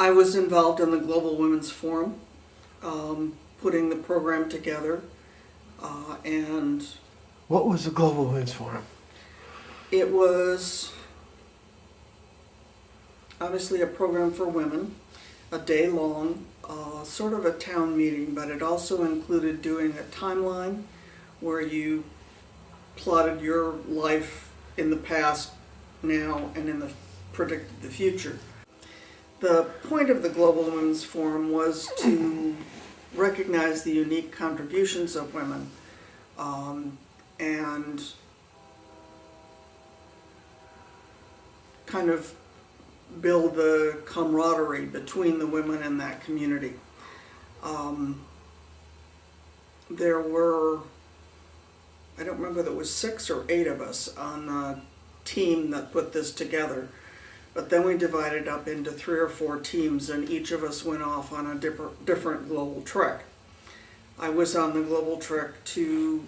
I was involved in the Global Women's Forum, putting the program together, and What was the Global Women's Forum? it was obviously a program for women, a day long, sort of a town meeting, but it also included doing a timeline where you plotted your life in the past, now, and in the predicted the future. The point of the Global Women's Forum was to recognize the unique contributions of women, and kind of build the camaraderie between the women in that community. There were, I don't remember, there was 6 or 8 of us on the team that put this together, but then we divided up into 3 or 4 teams, and each of us went off on a different global trek. I was on the global trek to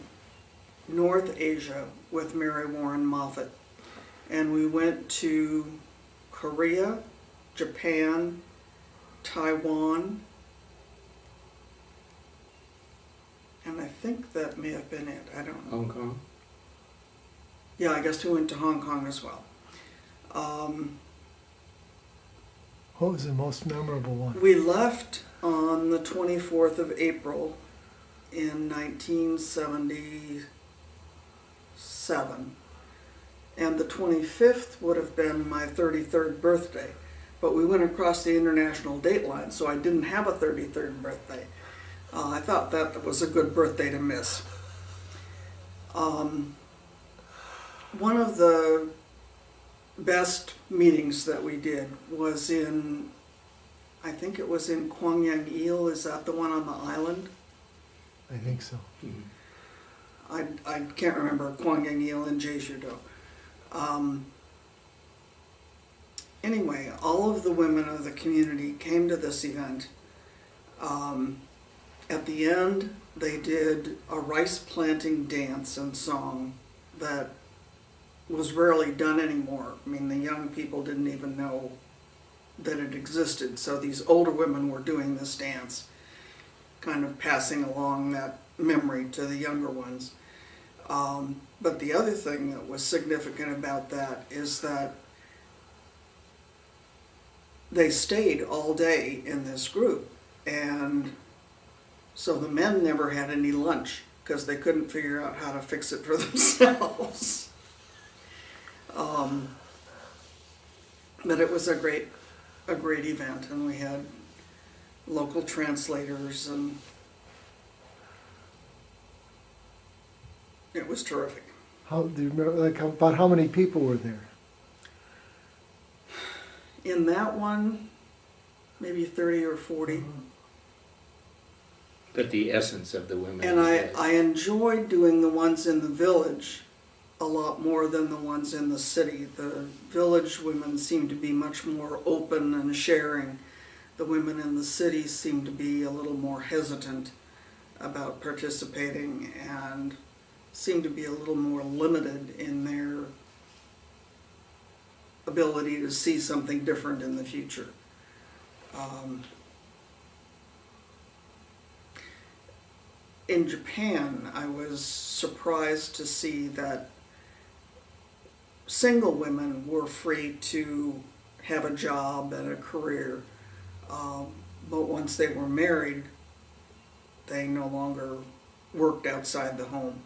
North Asia with Mary Warren Moffat, and we went to Korea, Japan, Taiwan, and I think that may have been it. I don't know. Hong Kong? Yeah, I guess we went to Hong Kong as well. What was the most memorable one? We left on the 24th of April in 1977, and the 25th would have been my 33rd birthday, but we went across the international date line, so I didn't have a 33rd birthday. I thought that was a good birthday to miss. One of the best meetings that we did was in, I think it was in Kwangyang Il. Is that the one on the island? I think so. Mm-hmm. I can't remember Kwangyang Il and Jeju-do. Anyway, all of the women of the community came to this event. At the end, they did a rice planting dance and song that was rarely done anymore. I mean, the young people didn't even know that it existed, so these older women were doing this dance, kind of passing along that memory to the younger ones. But the other thing that was significant about that is that they stayed all day in this group, and so the men never had any lunch because they couldn't figure out how to fix it for themselves. But it was a great event, and we had local translators, and it was terrific. How do you remember? Like about how many people were there? In that one, maybe 30 or 40. But the essence of the women. And I enjoyed doing the ones in the village a lot more than the ones in the city. The village women seemed to be much more open and sharing. The women in the city seemed to be a little more hesitant about participating and seemed to be a little more limited in their ability to see something different in the future. In Japan, I was surprised to see that single women were free to have a job and a career, but once they were married, they no longer worked outside the home,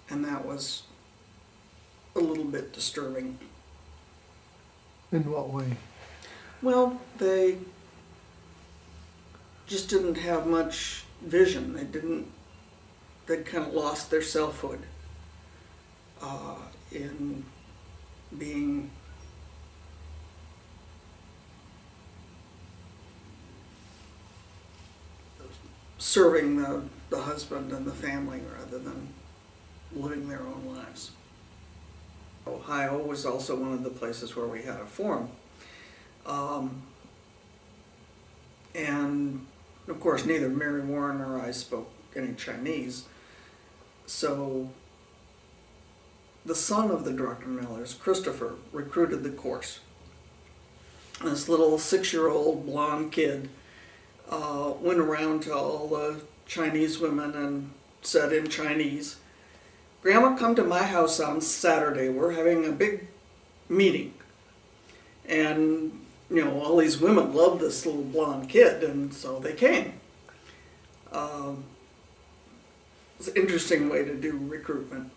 and that was a little bit disturbing. In what way? Well, they just didn't have much vision. They'd kind of lost their selfhood in being serving the husband and the family rather than living their own lives. Ohio was also one of the places where we had a forum. And of course, neither Mary Warren nor I spoke any Chinese. So the son of the Druckenmillers, Christopher, recruited the course. This little 6-year-old blonde kid went around to all the Chinese women and said in Chinese, "Grandma, come to my house on Saturday. We're having a big meeting." And, all these women loved this little blonde kid, and so they came. It's an interesting way to do recruitment.